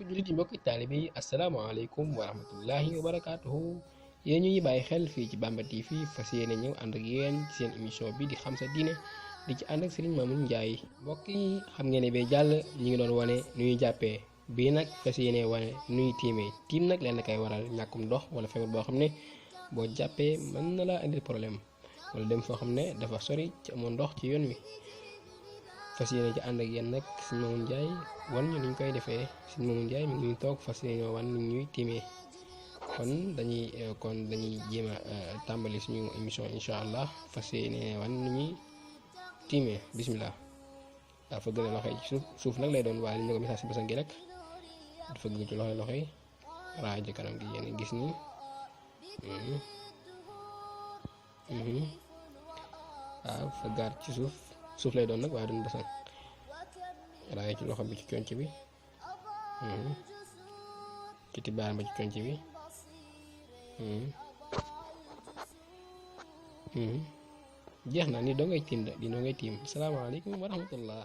jullit yi mbokki taalibe yi asalaamaaleykum wa rahmatullahi wa barakaatuhu yéen ñu ngi bàyyi xel fii ci Bamba TV fas yéene ñëw ànd ak yéen ci seen émission bi di xam sa diine di ci ànd ak Serigne Mamoune Ndiaye mbokk yi xam ngeen ne bee jàll ñu ngi doon wane nu ñuy jàppee bii nag fas yéene wane nu ñuy tiimee tiim nag leen kay waral ñàkkum ndox wala feebar boo xam ne boo jàppee mën na laa indil problème wala dem foo xam ne dafa sori ci amoon ndox ci yoon wi fas yéene ci ànd ak yéen nag Serigne Mamoune Ndiaye wan ñu ni ñu koy defee Serigne Mamoune Ndiaye mi ngi toog fas yéene wan ni ñuy tiimee kon dañuy jéem a tàmbali suñu émission incha allah fas yéene wan ni ñuy tiimee bismillah dafa gën a loxo yi ci suuf nag lay doon waaye li ñu ko message si basan gi rek dafa gën ci loxo yi raay ci kanam gi yéen gis ni waaw fa gaar ci suuf lay doon nag waaye duñ basan raay ci loxo bi ci conc bi ci tibaar ba ci conc bi jeex na ni doo ngay tiim da di doo ngay tiim salaamaaleykum wa rahmatullah